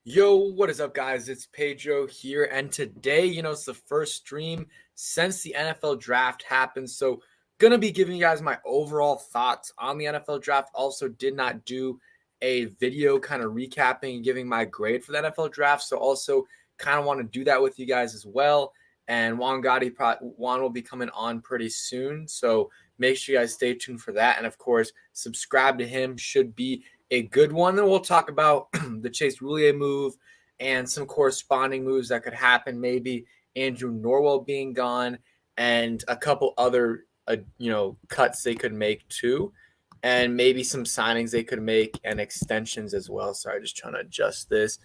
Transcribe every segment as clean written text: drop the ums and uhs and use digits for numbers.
Yo, what is up, guys? It's Pedro here, and today, it's the first stream since the NFL draft happened. So, gonna be giving you guys my overall thoughts on the NFL draft. Also, did not do a video kind of recapping and giving my grade for the NFL draft. So, also kind of want to do that with you guys as well. And Juan will be coming on pretty soon. So, make sure you guys stay tuned for that. And of course, subscribe to him. Should be a good one. Then we'll talk about the Chase Roullier move and some corresponding moves that could happen. Maybe Andrew Norwell being gone and a couple other, cuts they could make too. And maybe some signings they could make and extensions as well. Sorry, just trying to adjust this.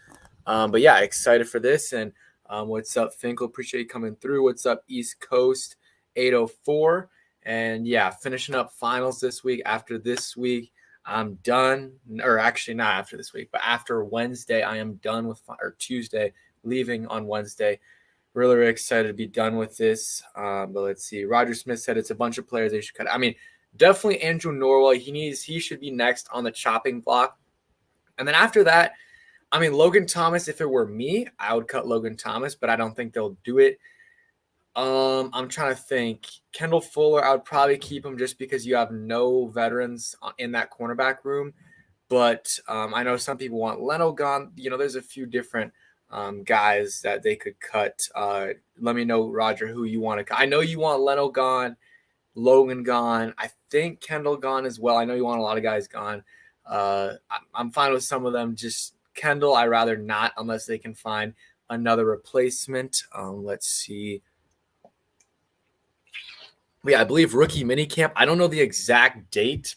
But yeah, excited for this. And what's up, Finkel? Appreciate you coming through. What's up, East Coast 804? And yeah, finishing up finals this week. After this week, I'm done, or actually not after this week, but after Wednesday, I am done with, or Tuesday, leaving on Wednesday. Really, really excited to be done with this. But let's see. Roger Smith said it's a bunch of players they should cut. I mean, definitely Andrew Norwell. He should be next on the chopping block. And then after that, I mean, Logan Thomas, if it were me, I would cut Logan Thomas, but I don't think they'll do it. I'm trying to think. Kendall Fuller, I would probably keep him just because you have no veterans in that cornerback room. But I know some people want Leno gone. There's a few different guys that they could cut. Let me know, Roger, who you want to cut. I know you want Leno gone, Logan gone. I think Kendall gone as well. I know you want a lot of guys gone. I'm fine with some of them. Just Kendall, I'd rather not unless they can find another replacement. Let's see. Yeah, I believe rookie minicamp. I don't know the exact date,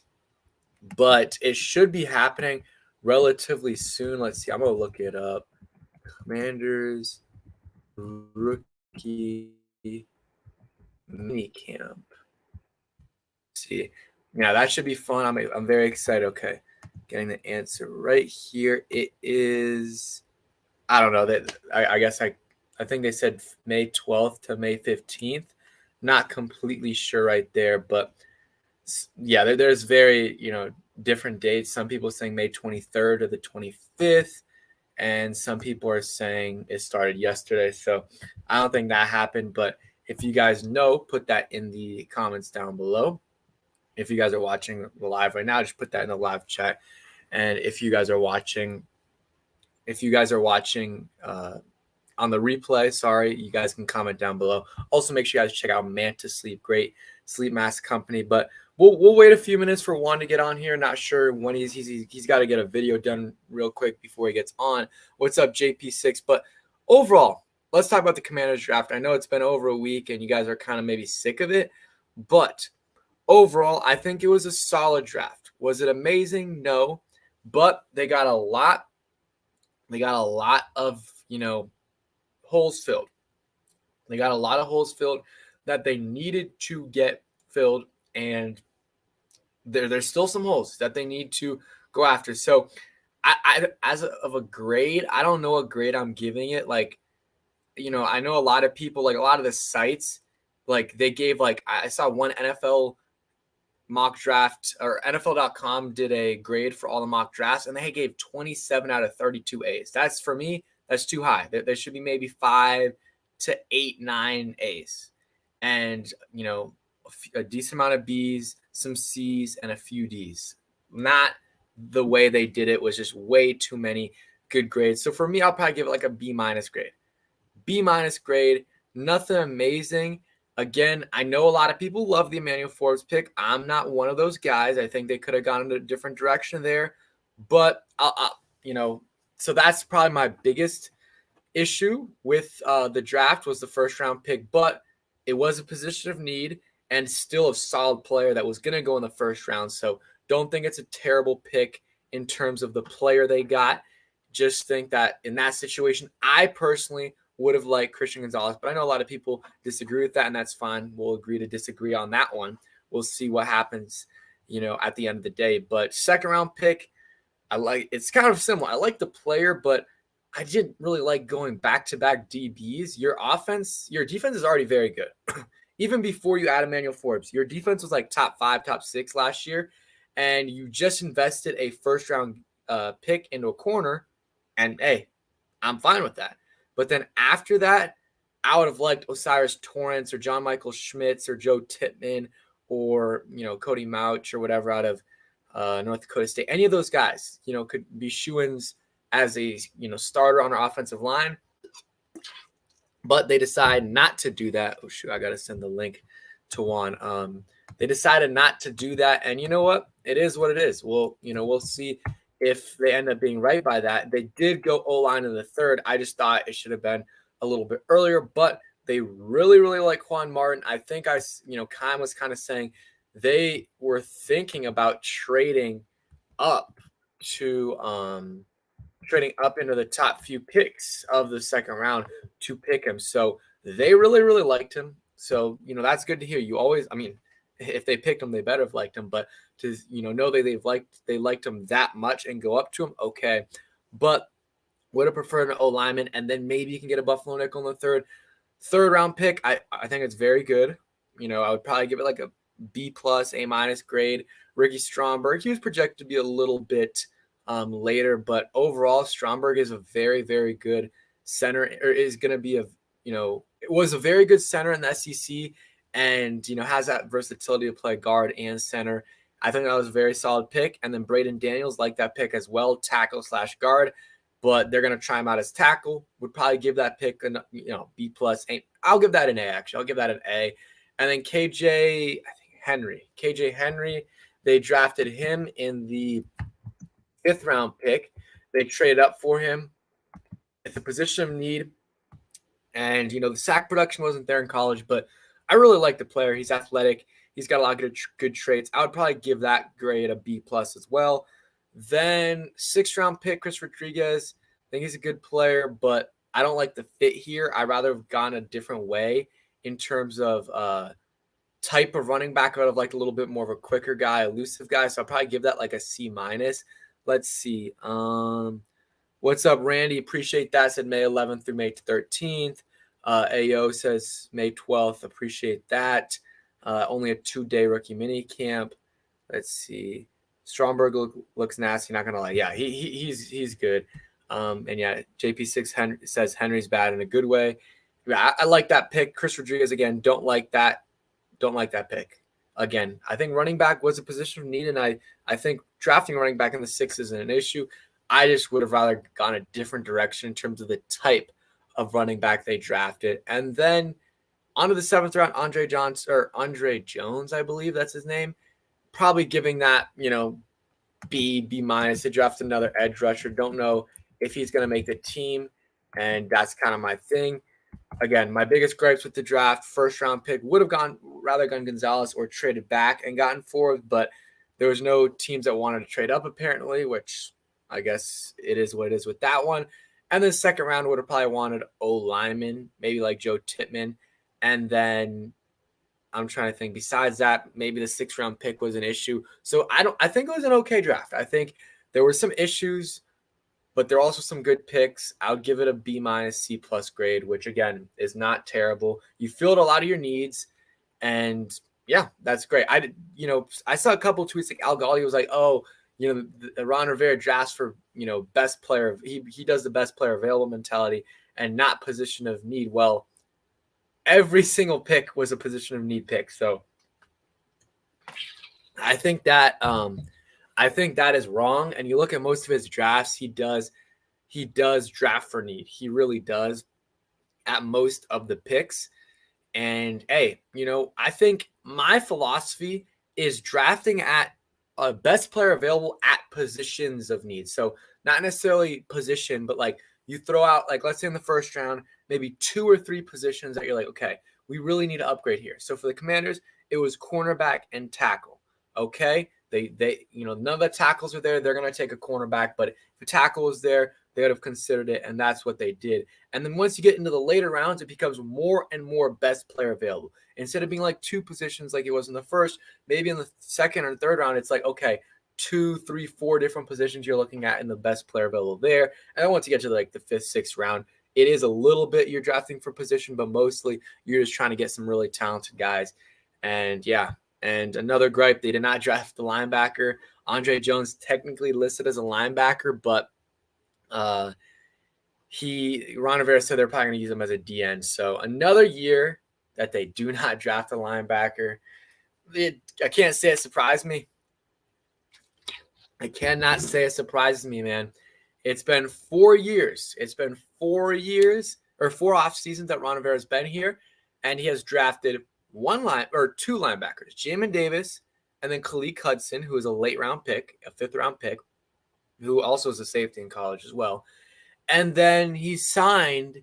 but it should be happening relatively soon. Let's see. I'm going to look it up. Commanders rookie minicamp. See. Yeah, that should be fun. I'm very excited. Okay. Getting the answer right here. It is, I don't know. That I guess I think they said May 12th to May 15th. Not completely sure right there, but yeah, there's very, different dates. Some people are saying May 23rd or the 25th, and some people are saying it started yesterday. So I don't think that happened, but if you guys know, put that in the comments down below. If you guys are watching the live right now, just put that in the live chat. And if you guys are watching on the replay, sorry, you guys can comment down below. Also, make sure you guys check out Manta Sleep, great sleep mask company. But we'll wait a few minutes for Juan to get on here. Not sure when he's got to get a video done real quick before he gets on. What's up, JP6? But overall, let's talk about the Commanders draft. I know it's been over a week and you guys are kind of maybe sick of it, but overall, I think it was a solid draft. Was it amazing? No, but they got a lot. They got a lot of, holes filled. They got a lot of holes filled that they needed to get filled, and there's still some holes that they need to go after. So, as of a grade, I don't know what grade I'm giving it. Like, I know a lot of people, like a lot of the sites, like they gave, like I saw one NFL mock draft, or NFL.com did a grade for all the mock drafts, and they gave 27 out of 32 A's. That's, for me, that's too high. There should be maybe 5 to 8, 9 A's. And, a decent amount of B's, some C's, and a few D's. Not the way they did it was just way too many good grades. So for me, I'll probably give it like a B- grade. B- grade, nothing amazing. Again, I know a lot of people love the Emmanuel Forbes pick. I'm not one of those guys. I think they could have gone in a different direction there. But, so that's probably my biggest issue with the draft was the first round pick. But it was a position of need and still a solid player that was going to go in the first round. So don't think it's a terrible pick in terms of the player they got. Just think that in that situation, I personally would have liked Christian Gonzalez, but I know a lot of people disagree with that, and that's fine. We'll agree to disagree on that one. We'll see what happens, at the end of the day. But second round pick, it's kind of similar. I like the player, but I didn't really like going back-to-back DBs. Your defense is already very good. Even before you add Emmanuel Forbes, your defense was like top 5, top 6 last year, and you just invested a first-round pick into a corner, and hey, I'm fine with that. But then after that, I would have liked Osiris Torrance or John Michael Schmitz or Joe Tippmann or, Cody Mouch or whatever out of North Dakota State. Any of those guys, could be shoo-ins as a, starter on our offensive line. But they decide not to do that. Oh, shoot, I got to send the link to Juan. They decided not to do that. And you know what? It is what it is. We'll see if they end up being right by that. They did go O-line in the third. I just thought it should have been a little bit earlier, but they really, really like Juan Martin. I think Kyle was kind of saying they were thinking about trading up into the top few picks of the second round to pick him. So they really, really liked him. So, that's good to hear. If they picked him, they better have liked him. But to, know that they liked him that much and go up to him, okay. But would have preferred an O lineman, and then maybe you can get a Buffalo nickel in the third round pick. I think it's very good. I would probably give it like a B+, A- grade. Ricky Stromberg, he was projected to be a little bit later, but overall, Stromberg is a very, very good center, or is going to be it was a very good center in the SEC, and has that versatility to play guard and center. I think that was a very solid pick. And then Braden Daniels liked that pick as well, tackle/guard, but they're going to try him out as tackle. Would probably give that pick B+. I'll give that an A, actually. I'll give that an A. And then KJ Henry, they drafted him in the 5th round pick. They traded up for him at the position of need. And, the sack production wasn't there in college, but I really like the player. He's athletic. He's got a lot of good traits. I would probably give that grade a B+ as well. Then 6th round pick, Chris Rodriguez. I think he's a good player, but I don't like the fit here. I'd rather have gone a different way in terms of type of running back. I would have liked a little bit more of a quicker guy, elusive guy. So I'll probably give that like a C-. Let's see. What's up, Randy? Appreciate that. Said May 11th through May 13th. AO says May 12th. Appreciate that. Only a 2-day rookie mini camp. Let's see. Stromberg looks nasty. Not gonna lie. Yeah, he's good. And yeah, JP6 says Henry's bad in a good way. Yeah, I like that pick. Chris Rodriguez again. Don't like that pick. Again, I think running back was a position of need, and I think drafting running back in the 6th isn't an issue. I just would have rather gone a different direction in terms of the type of running back they drafted. And then onto the 7th round, Andre Jones, I believe that's his name. Probably giving that, B-. They drafted another edge rusher. Don't know if he's going to make the team, and that's kind of my thing. Again, my biggest gripes with the draft, 1st round pick, would have gone Gonzalez or traded back and gotten forward, but there was no teams that wanted to trade up apparently, which I guess it is what it is with that one. And then 2nd round would have probably wanted O lineman, maybe like Joe Tippmann. And then I'm trying to think. Besides that, maybe the 6th round pick was an issue. So I think it was an okay draft. I think there were some issues, but there are also some good picks. I would give it a B-, C+ grade, which again is not terrible. You filled a lot of your needs, and yeah, that's great. I saw a couple of tweets like Al Galli was like, oh, Ron Rivera drafts for, best player. He does the best player available mentality and not position of need. Well, every single pick was a position of need pick. So I think that is wrong. And you look at most of his drafts, he does draft for need. He really does at most of the picks. And hey, I think my philosophy is drafting at a best player available at positions of need. So not necessarily position, but like you throw out, like, let's say in the 1st round, maybe 2 or 3 positions that you're like, okay, we really need to upgrade here. So for the Commanders, it was cornerback and tackle. Okay. They none of the tackles are there. They're going to take a cornerback, but if a tackle is there, they would have considered it, and that's what they did. And then once you get into the later rounds, it becomes more and more best player available. Instead of being like 2 positions like it was in the 1st, maybe in the 2nd or 3rd round, it's like, okay, 2, 3, 4 different positions you're looking at in the best player available there. And then once you get to like the 5th, 6th round, it is a little bit you're drafting for position, but mostly you're just trying to get some really talented guys. And yeah, and another gripe, they did not draft the linebacker. Andre Jones technically listed as a linebacker, but Ron Rivera said they're probably going to use him as a DN. So another year that they do not draft a linebacker. I can't say it surprised me. I cannot say it surprises me, man. It's been 4 years. It's been 4 years or 4 off seasons that Ron Rivera's been here, and he has drafted two linebackers, Jamin Davis and then Khaleke Hudson, who is a late round pick, a 5th round pick, who also is a safety in college as well. And then he signed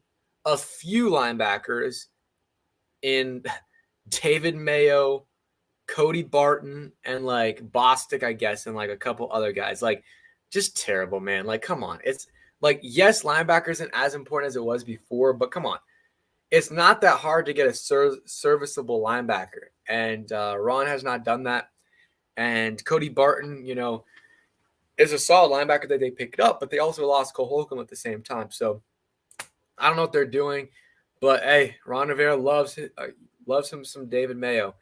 a few linebackers in David Mayo, Cody Barton, and like Bostic, I guess, and like a couple other guys. Like, just terrible, man. Like, come on. It's like, yes, linebacker isn't as important as it was before, but come on. It's not that hard to get a serviceable linebacker. And Ron has not done that. And Cody Barton, is a solid linebacker that they picked up, but they also lost Cole Holcomb at the same time. So I don't know what they're doing, but hey, Ron Rivera loves him some David Mayo.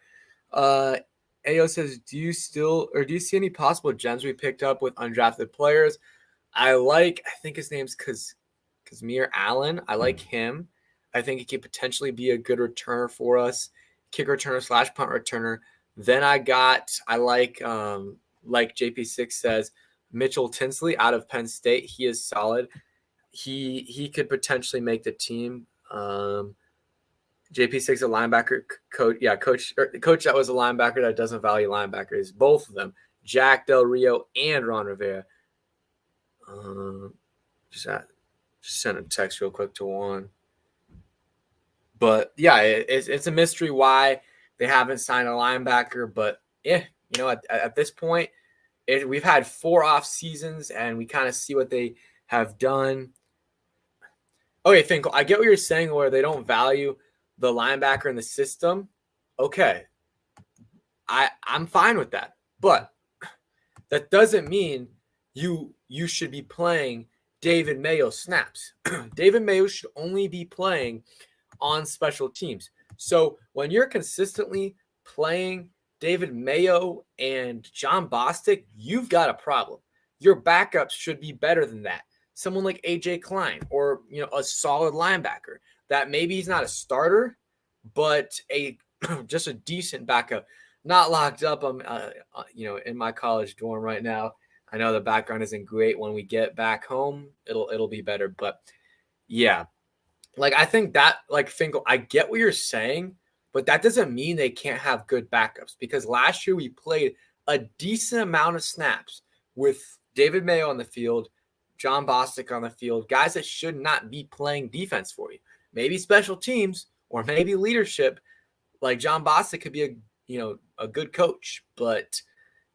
Ayo says, do you see any possible gems we picked up with undrafted players? I think his name's Kazmir Allen. I like him. I think he could potentially be a good returner for us, kick returner / punt returner. Then I like JP6 says, Mitchell Tinsley out of Penn State. He is solid. He could potentially make the team. JP6 a linebacker coach. Yeah, coach that was a linebacker that doesn't value linebackers. Both of them, Jack Del Rio and Ron Rivera. Just send a text real quick to Juan. But yeah, it's a mystery why they haven't signed a linebacker. But at this point, we've had 4 off seasons, and we kind of see what they have done. Okay, Finkel, I get what you're saying where they don't value the linebacker in the system. Okay, I'm fine with that. But that doesn't mean you should be playing David Mayo snaps. David Mayo should only be playing on special teams. So when you're consistently playing David Mayo and John Bostic, you've got a problem. Your backups should be better than that. Someone like AJ Klein or a solid linebacker that maybe he's not a starter, but just a decent backup, not locked up. In my college dorm right now. I know the background isn't great. When we get back home, it'll be better. But yeah, I think that Finkel, I get what you're saying, but that doesn't mean they can't have good backups, because last year we played a decent amount of snaps with David Mayo on the field, John Bostic on the field, guys that should not be playing defense for you. Maybe special teams or maybe leadership. Like John Bostic could be a good coach, but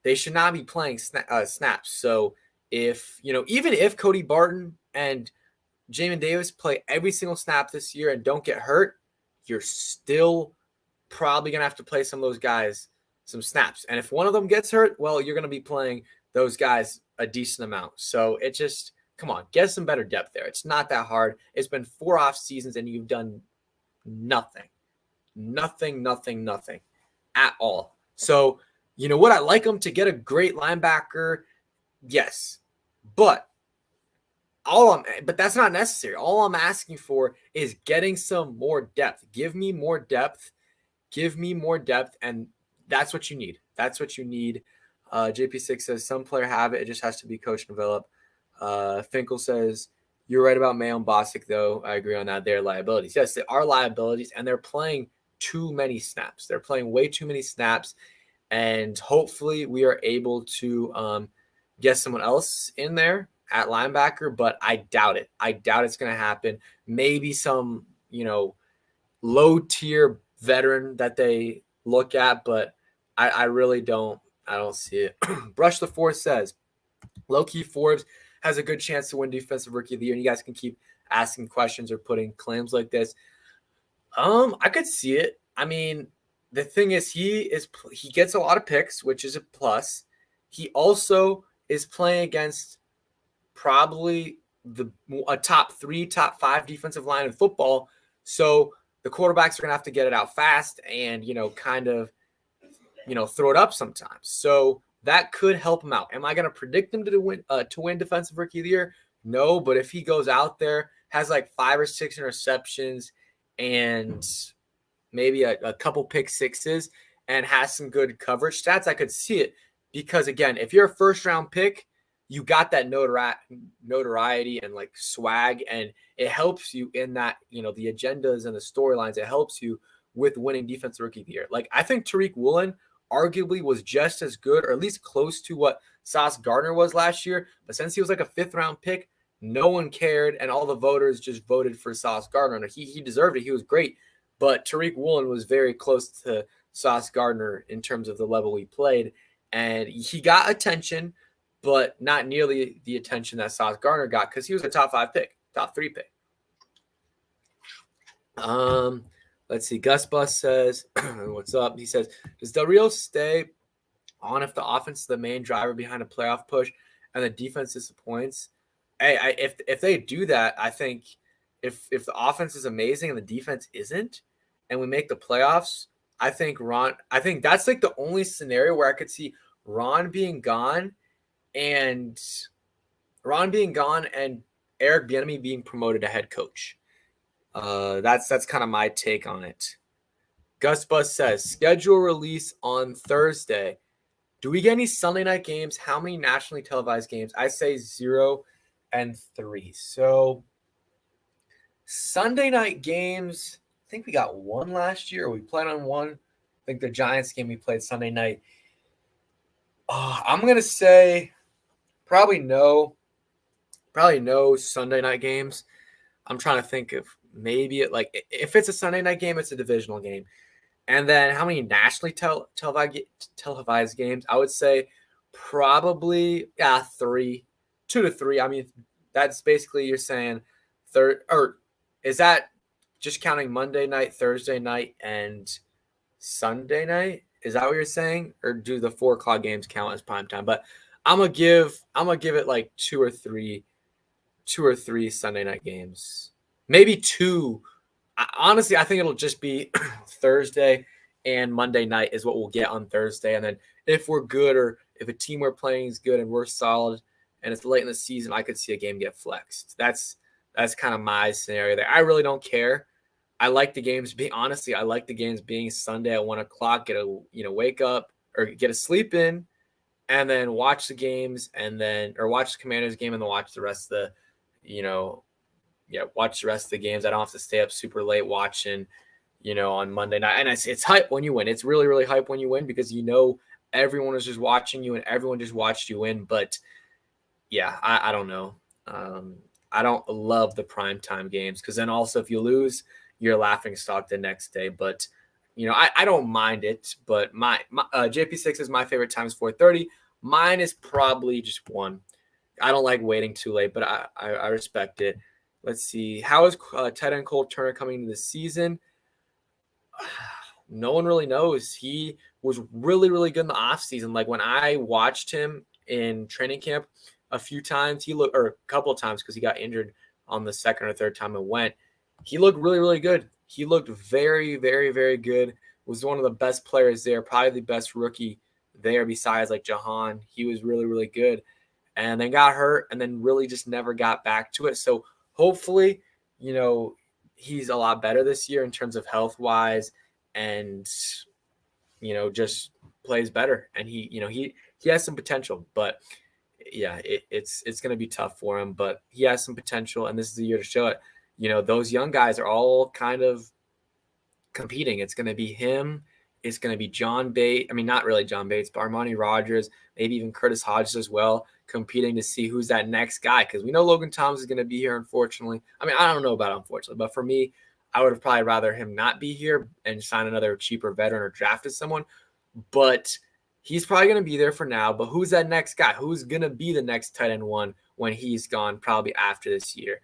they should not be playing snaps. So even if Cody Barton and Jamin Davis play every single snap this year and don't get hurt, you're still probably going to have to play some of those guys some snaps. And if one of them gets hurt, well, you're going to be playing those guys a decent amount. So it just, come on, get some better depth there. It's not that hard. It's been 4 off seasons and you've done nothing at all. So, what? I like them to get a great linebacker. Yes, but that's not necessary. All I'm asking for is getting some more depth. Give me more depth. And that's what you need. JP6 says some player have it. It just has to be coached and developed. Finkel says, you're right about Mayo and Bostic, though. I agree on that. They're liabilities. Yes, they are liabilities, and they're playing too many snaps. They're playing way too many snaps, and hopefully we are able to get someone else in there at linebacker, but I doubt it. I doubt it's going to happen. Maybe some, low-tier veteran that they look at, but I really don't. I don't see it. Brush the Force says, low-key Forbes has a good chance to win Defensive Rookie of the Year, and you guys can keep asking questions or putting claims like this. I could see it. I mean, the thing is, he gets a lot of picks, which is a plus. He also is playing against probably a top 3, top 5 defensive line in football. So the quarterbacks are going to have to get it out fast and, kind of, throw it up sometimes. So that could help him out. Am I going to predict him to win Defensive Rookie of the Year? No, but if he goes out there has like 5 or 6 interceptions and maybe a couple pick sixes and has some good coverage stats, I could see it. Because again, if you're a first round pick, you got that notoriety and like swag, and it helps you in that, the agendas and the storylines. It helps you with winning defensive rookie of the year. Like, I think Tariq Woolen arguably was just as good, or at least close to what Sauce Gardner was last year. But since he was like a 5th round pick, no one cared, and all the voters just voted for Sauce Gardner. And he deserved it. He was great. But Tariq Woolen was very close to Sauce Gardner in terms of the level he played. And he got attention, but not nearly the attention that Sauce Gardner got because he was a top 5 pick, top 3 pick. Let's see. Gus Bus says, what's up? He says, does Del Rio stay on if the offense is the main driver behind a playoff push and the defense disappoints? Hey, if they do that, I think if the offense is amazing and the defense isn't, and we make the playoffs, I think that's like the only scenario where I could see Ron being gone and Eric Bieniemy being promoted to head coach. That's kind of my take on it. Gus Bus says, schedule release on Thursday. Do we get any Sunday night games? How many nationally televised games? I say 0 and 3. So Sunday night games, I think we got one last year. We played on one. I think the Giants game we played Sunday night. I'm going to say probably no Sunday night games. I'm trying to think of maybe if it's a Sunday night game, it's a divisional game. And then how many nationally televised games? I would say probably 3, 2 to 3. I mean, that's basically you're saying third, or is that just counting Monday night, Thursday night, and Sunday night? Is that what you're saying? Or do the 4 o'clock games count as prime time? But I'm gonna give it like 2 or 3 Sunday night games. Maybe 2. Honestly, I think it'll just be Thursday and Monday night is what we'll get on Thursday. And then if we're good, or if a team we're playing is good and we're solid and it's late in the season, I could see a game get flexed. That's kind of my scenario there. I really don't care. I like the games being Sunday at 1 o'clock, get a, wake up or get a sleep in and then watch the games or watch the Commanders game and then watch the rest of watch the rest of the games. I don't have to stay up super late watching, on Monday night. And it's hype when you win. It's really, really hype when you win because everyone is just watching you and everyone just watched you win. But yeah, I don't know. I don't love the primetime games because then also if you lose, you're a laughing stock the next day. But, I don't mind it. But my JP6 is my favorite time is 4:30. Mine is probably just 1. I don't like waiting too late, but I respect it. Let's see. How is tight end Cole Turner coming into the season? No one really knows. He was really, really good in the offseason. Like when I watched him in training camp a few times, or a couple of times because he got injured on the second or third time it went. He looked really, really good. He looked very, very, very good. Was one of the best players there, probably the best rookie there besides like Jahan. He was really, really good. And then got hurt and then really just never got back to it. So hopefully, he's a lot better this year in terms of health-wise and, just plays better. And he has some potential. But, yeah, it's going to be tough for him. But he has some potential, and this is the year to show it. Those young guys are all kind of competing. It's going to be him. It's going to be John Bates. I mean, not really John Bates, but Armani Rogers, maybe even Curtis Hodges as well, competing to see who's that next guy. Because we know Logan Thomas is going to be here, unfortunately. I mean, I don't know about unfortunately, but for me, I would have probably rather him not be here and sign another cheaper veteran or drafted someone. But he's probably going to be there for now. But who's that next guy? Who's going to be the next tight end 1 when he's gone, probably after this year?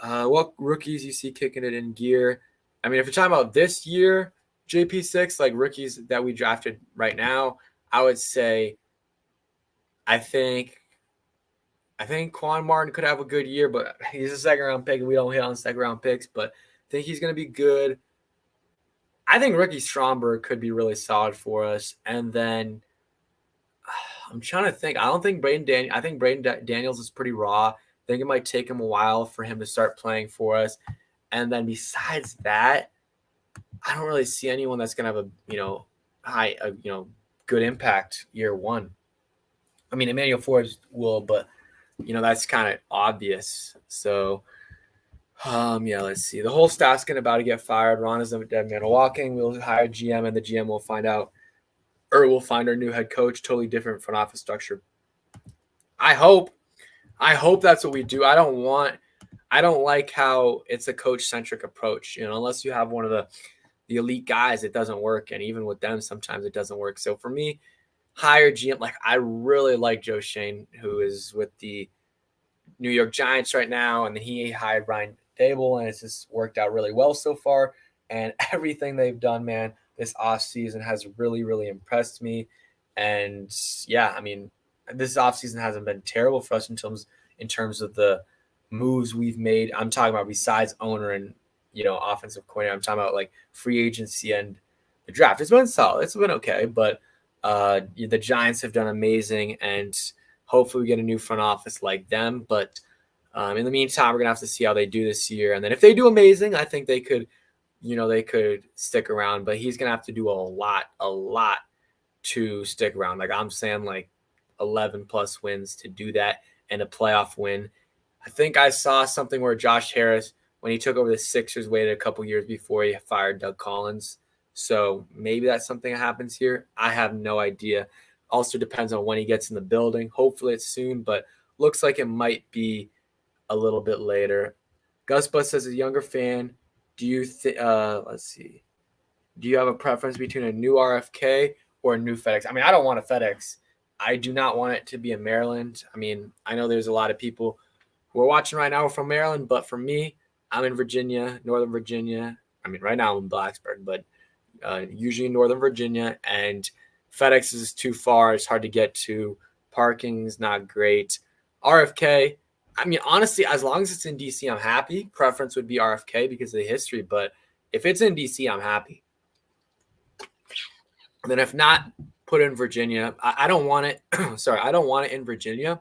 What rookies you see kicking it in gear? I mean, if you're talking about this year, JP6, like rookies that we drafted right now, I would say I think Quan Martin could have a good year, but he's a second-round pick, and we don't hit on second-round picks, but I think he's going to be good. I think Ricky Stromberg could be really solid for us. And then I'm trying to think. I don't think Braden Daniels is pretty raw. I think it might take him a while for him to start playing for us. And then besides that, I don't really see anyone that's going to have good impact year one. I mean, Emmanuel Forbes will, but that's kind of obvious. So, let's see. The whole staff's going to about to get fired. Ron is a dead man walking. We'll hire GM, and the GM will find out, or we'll find our new head coach. Totally different front office structure. I hope that's what we do. I don't like how it's a coach centric approach. Unless you have one of the elite guys, it doesn't work. And even with them, sometimes it doesn't work. So for me, hire GM. Like, I really like Joe Schoen, who is with the New York Giants right now. And then he hired Brian Dable, and it's just worked out really well so far. And everything they've done, man, this offseason has really, really impressed me. And yeah, I mean, this offseason hasn't been terrible for us in terms of the moves we've made. I'm talking about besides owner and offensive coordinator. I'm talking about like free agency and the draft. It's been solid. It's been okay, but the Giants have done amazing, and hopefully we get a new front office like them. But in the meantime, we're gonna have to see how they do this year, and then if they do amazing, I think they could stick around. But he's gonna have to do a lot to stick around. Like, I'm saying, like 11 plus wins to do that, and a playoff win. I think I saw something where Josh Harris, when he took over the Sixers, waited a couple years before he fired Doug Collins. So maybe that's something that happens here. I have no idea. Also depends on when he gets in the building. Hopefully it's soon, but looks like it might be a little bit later. Gus Bus says, a younger fan, do you let's see. Do you have a preference between a new RFK or a new FedEx? I mean, I don't want a FedEx. I do not want it to be in Maryland. I mean, I know there's a lot of people who are watching right now from Maryland, but for me, I'm in Virginia, Northern Virginia. I mean, right now I'm in Blacksburg, but usually in Northern Virginia, and FedEx is too far. It's hard to get to. Parking is not great. RFK, I mean, honestly, as long as it's in DC, I'm happy. Preference would be RFK because of the history, but if it's in DC, I'm happy. And then if not, put it in Virginia. I don't want it. Sorry, I don't want it in Virginia,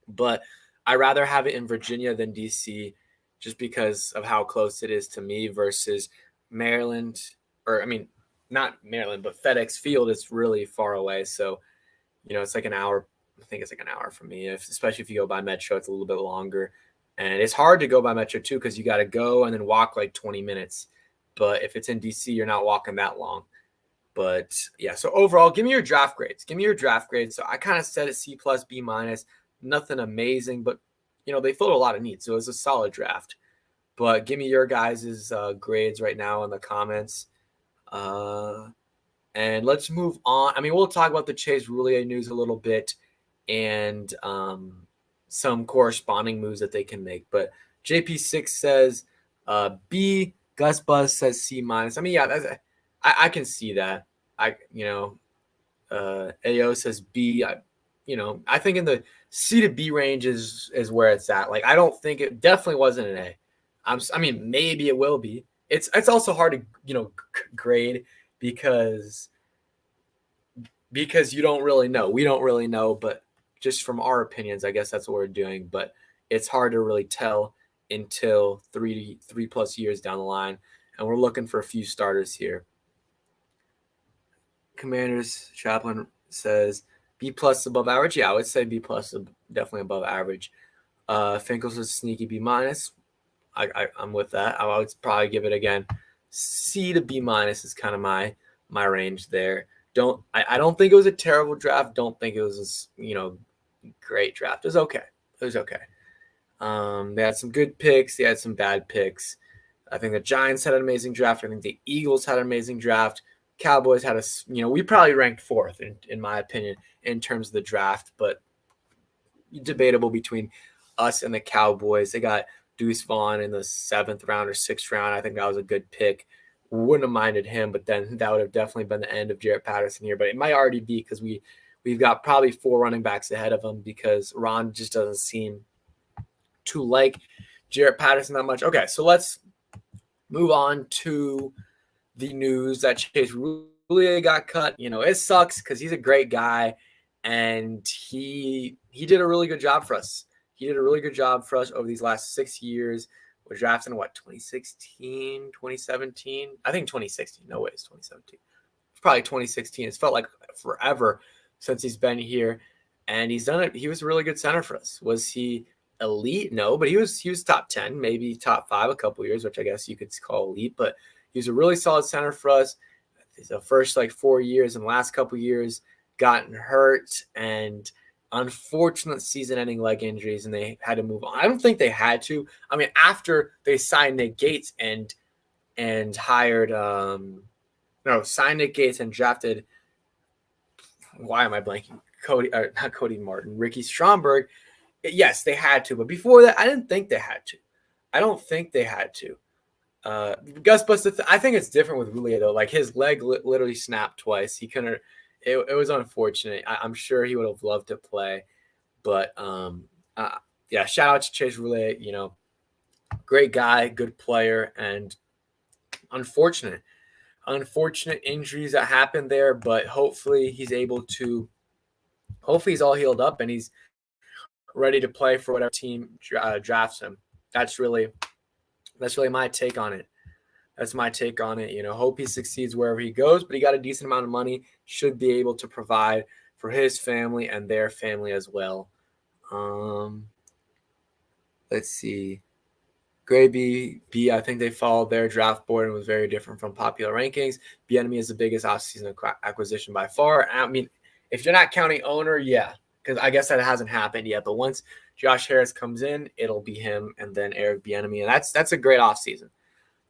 but I'd rather have it in Virginia than DC just because of how close it is to me versus Maryland. Or, I mean, not Maryland, but FedEx Field is really far away. So, it's like an hour. I think it's like an hour for me, especially if you go by Metro, it's a little bit longer. And it's hard to go by Metro too because you got to go and then walk like 20 minutes. But if it's in DC, you're not walking that long. But yeah, so overall, give me your draft grades. So I kind of set it C plus, B minus. Nothing amazing, but they filled a lot of needs. So it was a solid draft. But give me your guys' grades right now in the comments. And let's move on. I mean, we'll talk about the Chase Roullier news a little bit and some corresponding moves that they can make. But JP6 says B. Gus Buzz says C minus. I mean, yeah, I can see that. AO says B. I think in the C to B range is where it's at. Like, I don't think it definitely wasn't an A. I mean, maybe it will be. It's also hard to grade because you don't really know. We don't really know, but just from our opinions, I guess that's what we're doing. But it's hard to really tell until three plus years down the line, and we're looking for a few starters here. Commanders Chaplin says B plus above average. Yeah, I would say B plus definitely above average. Finkel says sneaky B minus. I'm with that. I would probably give it again. C to B minus is kind of my range there. I don't think it was a terrible draft. Don't think it was a great draft. It was okay. They had some good picks. They had some bad picks. I think the Giants had an amazing draft. I think the Eagles had an amazing draft. Cowboys had we probably ranked fourth in my opinion in terms of the draft, but debatable between us and the Cowboys. They got Deuce Vaughn in the 7th round or 6th round. I think that was a good pick. Wouldn't have minded him, but then that would have definitely been the end of Jarrett Patterson here. But it might already be because we've got probably 4 running backs ahead of him because Ron just doesn't seem to like Jarrett Patterson that much. Okay, so let's move on to the news that Chase Roullier got cut. It sucks because he's a great guy and he did a really good job for us. he did a really good job for us over these last 6 years. Was drafted in 2016, 2017? I think 2016. No way, it's 2017. It's probably 2016. It's felt like forever since he's been here, and he's done it. He was a really good center for us. Was he elite? No, but he was top 10, maybe top 5 a couple years, which I guess you could call elite. But he was a really solid center for us. The first 4 years and the last couple years gotten hurt and unfortunate season-ending leg injuries, and they had to move on. I don't think they had to. I mean, after they signed Nick Gates and hired signed Nick Gates and drafted. Why am I blanking? Not Cody Martin, Ricky Stromberg. Yes, they had to, but before that, I didn't think they had to. I don't think they had to. Gus Bus, I think it's different with Roullier though. Like his leg literally snapped twice. He couldn't. It was unfortunate. I'm sure he would have loved to play, but yeah. Shout out to Chase Roullier. Great guy, good player, and unfortunate injuries that happened there. But hopefully he's all healed up and he's ready to play for whatever team drafts him. That's really my take on it. That's my take on it. Hope he succeeds wherever he goes, but he got a decent amount of money, should be able to provide for his family and their family as well. Let's see. Gray B, I think they followed their draft board and was very different from popular rankings. Bieniemy is the biggest offseason acquisition by far. I mean, if you're not counting owner, yeah, because I guess that hasn't happened yet. But once Josh Harris comes in, it'll be him and then Eric Bieniemy, and that's a great offseason.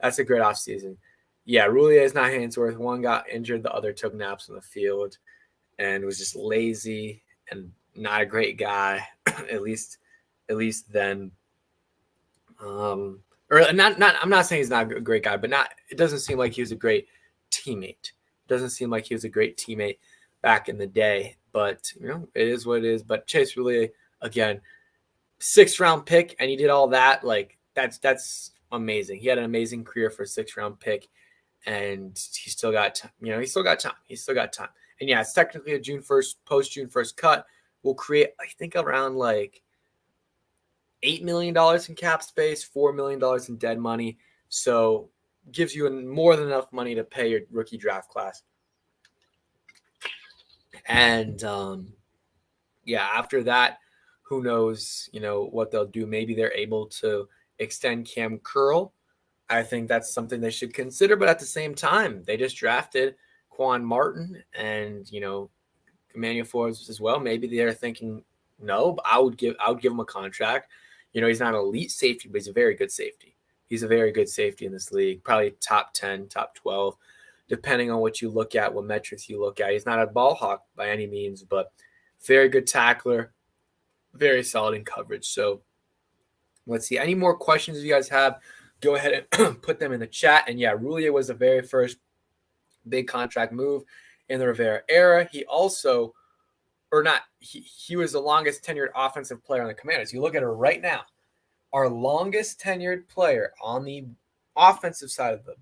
That's a great offseason. Yeah, Roullier is not Hainsworth. One got injured, the other took naps on the field and was just lazy and not a great guy, at least then. I'm not saying he's not a great guy, but it doesn't seem like he was a great teammate. It doesn't seem like he was a great teammate back in the day, but it is what it is. But Chase Roullier, again, 6th round pick, and he did all that. Like that's amazing. He had an amazing career for a 6th round pick, and he still got time. He still got time. And yeah, it's technically a post June 1st cut. Will create, I think, around $8 million in cap space, $4 million in dead money. So gives you more than enough money to pay your rookie draft class. And after that, who knows, what they'll do. Maybe they're able to extend Cam Curl. I think that's something they should consider. But at the same time, they just drafted Quan Martin and, Emmanuel Forbes as well. Maybe they're thinking, no, but I would give him a contract. He's not an elite safety, but he's a very good safety. He's a very good safety in this league, probably top 10, top 12, depending on what you look at, what metrics you look at. He's not a ball hawk by any means, but very good tackler, very solid in coverage. So let's see. Any more questions you guys have, go ahead and put them in the chat. And yeah, Roullier was the very first big contract move in the Rivera era. He also – or not, he was the longest tenured offensive player on the Commanders. You look at it right now, our longest tenured player on the offensive side of the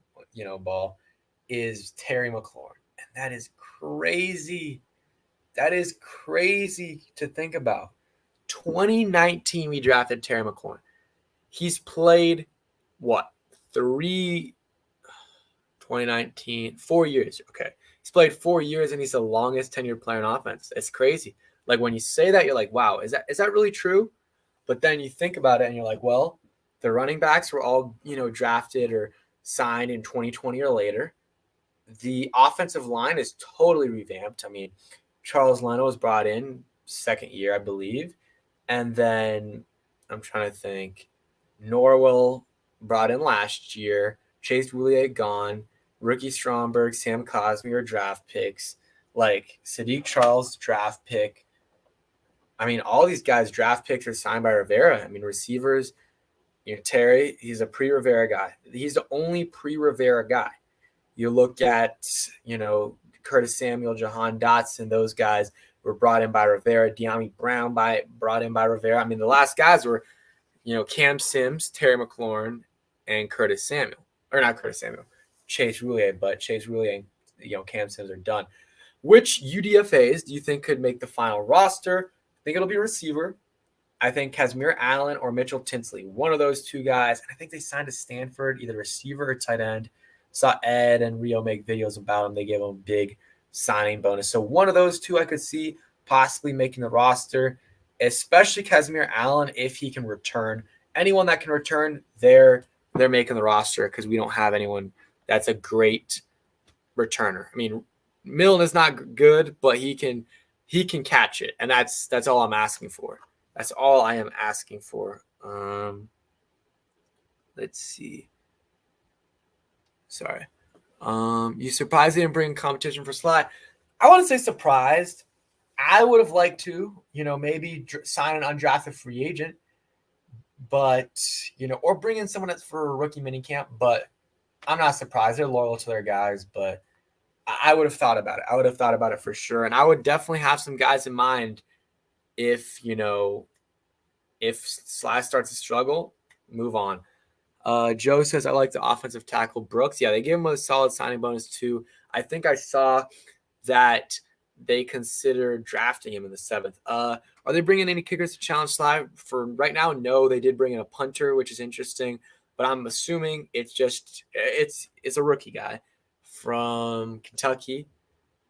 ball is Terry McLaurin. And that is crazy. That is crazy to think about. 2019, we drafted Terry McLaurin. He's played, 4 years. Okay. He's played 4 years, and he's the longest tenured player in offense. It's crazy. Like, when you say that, you're like, wow, is that really true? But then you think about it, and you're like, well, the running backs were all, drafted or signed in 2020 or later. The offensive line is totally revamped. I mean, Charles Leno was brought in 2nd year, I believe. And then I'm trying to think. Norwell brought in last year. Chase Roullier gone. Ricky Stromberg, Sam Cosmi are draft picks. Like Sadiq Charles, draft pick. I mean, all these guys' draft picks are signed by Rivera. I mean, receivers, Terry, he's a pre-Rivera guy. He's the only pre-Rivera guy. You look at, Curtis Samuel, Jahan Dotson, those guys were brought in by Rivera. De'Ami Brown brought in by Rivera. I mean, the last guys were, Cam Sims, Terry McLaurin, and Curtis Samuel. Or not Curtis Samuel. Chase Roullier, but Chase Roullier and Cam Sims are done. Which UDFAs do you think could make the final roster? I think it'll be receiver. I think Casimir Allen or Mitchell Tinsley, one of those two guys. And I think they signed to Stanford, either receiver or tight end. Saw Ed and Rio make videos about him. They gave him a big signing bonus. So one of those two I could see possibly making the roster, especially Casimir Allen if he can return. Anyone that can return, they're making the roster because we don't have anyone that's a great returner. I mean, Milne is not good, but he can catch it, and that's all I'm asking for. That's all I am asking for. Let's see. Sorry. You surprised they didn't bring competition for Sly. I wouldn't say surprised. I would have liked to, maybe sign an undrafted free agent, but, or bring in someone that's for a rookie minicamp. But I'm not surprised. They're loyal to their guys, but I would have thought about it. I would have thought about it for sure. And I would definitely have some guys in mind if Sly starts to struggle, move on. Joe says, I like the offensive tackle Brooks. Yeah, they gave him a solid signing bonus too. I think I saw that they considered drafting him in the 7th. Are they bringing any kickers to challenge Sly? For right now, no. They did bring in a punter, which is interesting. But I'm assuming it's a rookie guy from Kentucky.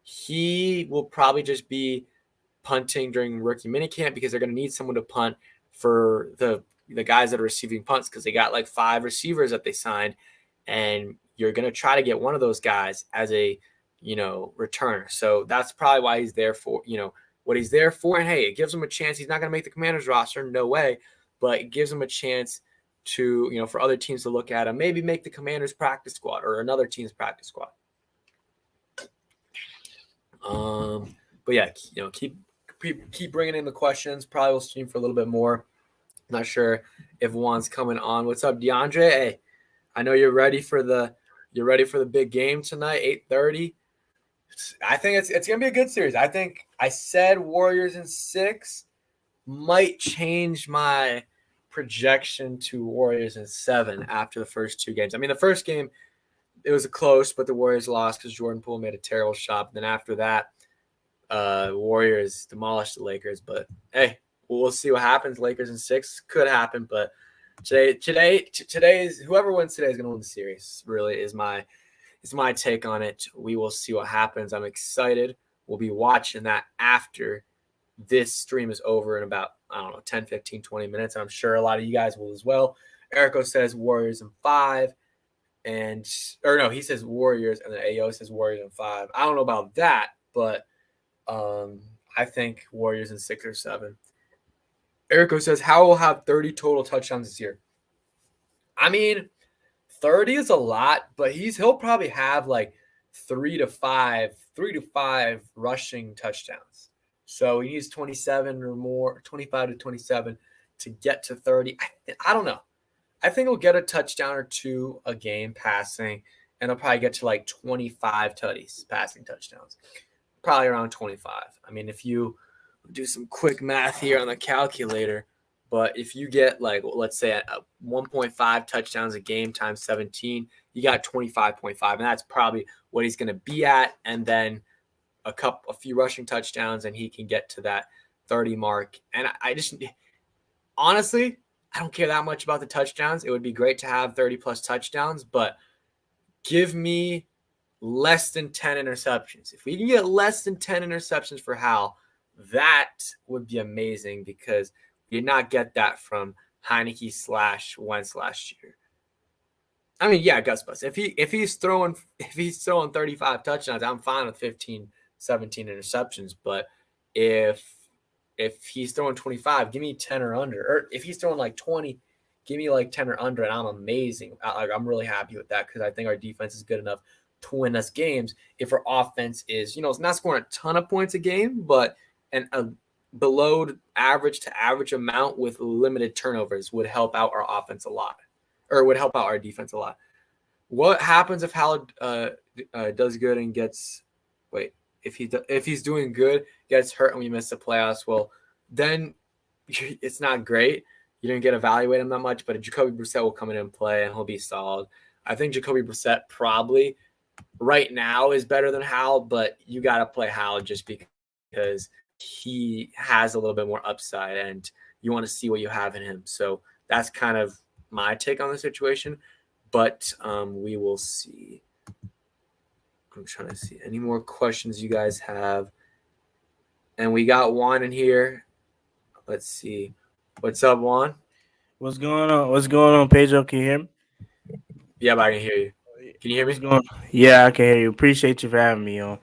He will probably just be punting during rookie minicamp because they're going to need someone to punt for the guys that are receiving punts because they got like 5 receivers that they signed, and you're going to try to get one of those guys as a, returner. So that's probably why he's there for, what he's there for. And hey, it gives him a chance. He's not going to make the Commanders roster, no way, but it gives him a chance to, for other teams to look at him, maybe make the Commanders practice squad or another team's practice squad. But yeah, keep bringing in the questions. Probably will stream for a little bit more. Not sure if Juan's coming on. What's up, DeAndre? Hey, I know you're ready for the big game tonight, 8:30. I think it's gonna be a good series. I think I said Warriors in 6. Might change my projection to Warriors in 7 after the first 2 games. I mean, the first game it was close, but the Warriors lost because Jordan Poole made a terrible shot. And then after that, Warriors demolished the Lakers. But hey, we'll see what happens. Lakers in 6 could happen, but today is whoever wins today is going to win the series. Really is my take on it. We will see what happens. I'm excited. We'll be watching that after this stream is over in about 10, 15, 20 minutes. I'm sure a lot of you guys will as well. Erico says Warriors in 5. He says Warriors, and then AO says Warriors in 5. I don't know about that, but I think Warriors in 6 or 7. Erico says Howell will have 30 total touchdowns this year. I mean, 30 is a lot, but he'll probably have like 3 to 5 rushing touchdowns. So he needs 27 or more, 25 to 27 to get to 30. I don't know. I think he'll get a touchdown or 2 a game passing, and he'll probably get to like 25 tutties, passing touchdowns. Probably around 25. I mean, if you do some quick math here on the calculator, but if you get like, let's say 1.5 touchdowns a game times 17, you got 25.5, and that's probably what he's going to be at. And then a few rushing touchdowns, and he can get to that 30 mark. And I just honestly, I don't care that much about the touchdowns. It would be great to have 30 plus touchdowns, but give me less than 10 interceptions. If we can get less than 10 interceptions for Hal, that would be amazing because we did not get that from Heineke / Wentz last year. I mean, yeah, Gus Bus. If he's throwing 35 touchdowns, I'm fine with 15, 17 interceptions. But if he's throwing 25, give me 10 or under. Or if he's throwing like 20, give me like 10 or under, and I'm amazing. I'm really happy with that because I think our defense is good enough to win us games. If our offense is, it's not scoring a ton of points a game, but a below average to average amount with limited turnovers would help out our offense a lot, or would help out our defense a lot. What happens if Howell does good and if he's doing good, gets hurt and we miss the playoffs? Well, then it's not great. You didn't get evaluate him that much, but Jacoby Brissett will come in and play, and he'll be solid. I think Jacoby Brissett probably right now is better than Howell, but you got to play Howell just because he has a little bit more upside, and you want to see what you have in him. So that's kind of my take on the situation. But we will see. I'm trying to see any more questions you guys have. And we got Juan in here. Let's see. What's up, Juan? What's going on? What's going on, Pedro? Can you hear me? Yeah, I can hear you. Can you hear What's me? going on? Yeah, I can hear you. Appreciate you for having me on.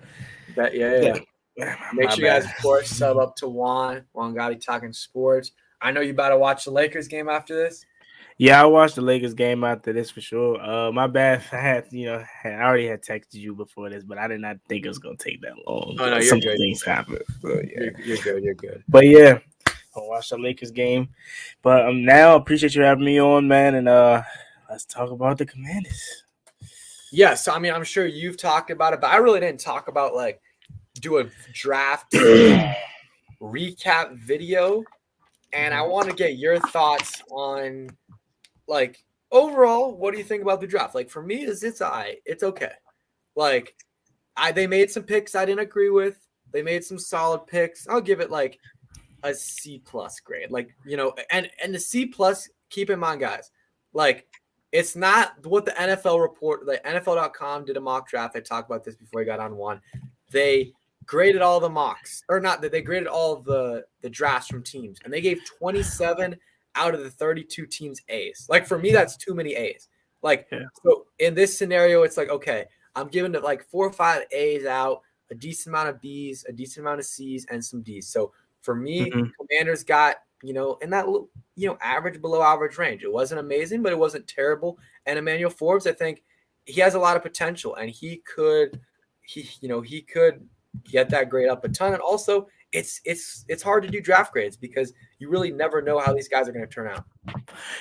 Yeah. Make My sure you guys, bad. of course, sub up to Juan Gotti talking sports. I know you about to watch the Lakers game after this. Yeah, I watched the Lakers game after this for sure. My bad. I I already had texted you before this, but I did not think it was gonna take that long. Oh no, you're Some good. things happen. So yeah, You're good. You're good. but yeah, I watched the Lakers game. But now appreciate you having me on, man, and let's talk about the Commanders. Yeah, so I mean, I'm sure you've talked about it, but I really didn't talk about like do a draft recap video, and I want to get your thoughts on like overall. What do you think about the draft? Like for me, it's okay. Like they made some picks I didn't agree with. They made some solid picks. I'll give it like a C plus grade. Like, and the C plus, keep in mind, guys, like it's not what the NFL report, like NFL.com did a mock draft. I talked about this before I got on one. They graded all the mocks, or not that they graded all of the drafts from teams, and they gave 27 out of the 32 teams A's. Like for me, that's too many A's. Like, Yeah. so in this scenario, it's like, okay, I'm giving it like 4 or 5 A's out, a decent amount of B's, a decent amount of C's, and some D's. So for me, Mm-hmm. Commanders got, in that, average, below average range. It wasn't amazing, but it wasn't terrible. And Emmanuel Forbes, I think he has a lot of potential, and he could get that grade up a ton. And also, it's hard to do draft grades because you really never know how these guys are going to turn out.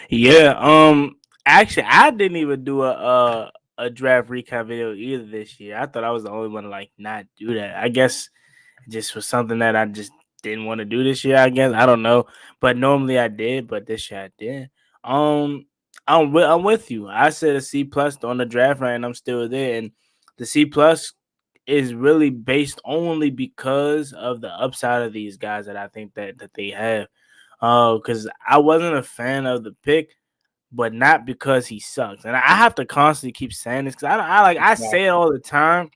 Yeah. Actually, I didn't even do a draft recap video either this year. I thought I was the only one to like not do that. I guess it just was something that I just didn't want to do this year. I guess I don't know, but normally I did, but this year I did. Um, I'm with you. I said a C plus on the draft right, and I'm still there. And the C plus is really based only because of the upside of these guys that I think that they have. Because I wasn't a fan of the pick, but not because he sucks. And I have to constantly keep saying this because I say it all the time.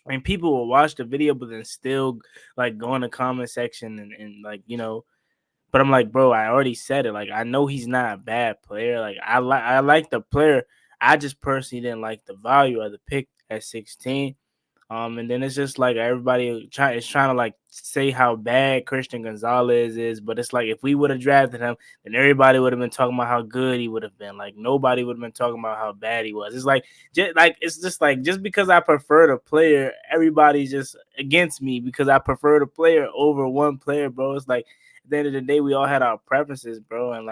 And people will watch the video, but then still like go in the comment section and like, but I'm like, bro, I already said it. Like, I know he's not a bad player. Like, I like the player. I just personally didn't like the value of the pick at 16. And then it's just like everybody is trying to like say how bad Christian Gonzalez is, but it's like if we would have drafted him, then everybody would have been talking about how good he would have been. Like nobody would have been talking about how bad he was. It's like just because I prefer the player, everybody's just against me because I prefer the player over one player, bro. It's like at the end of the day, we all had our preferences, bro, and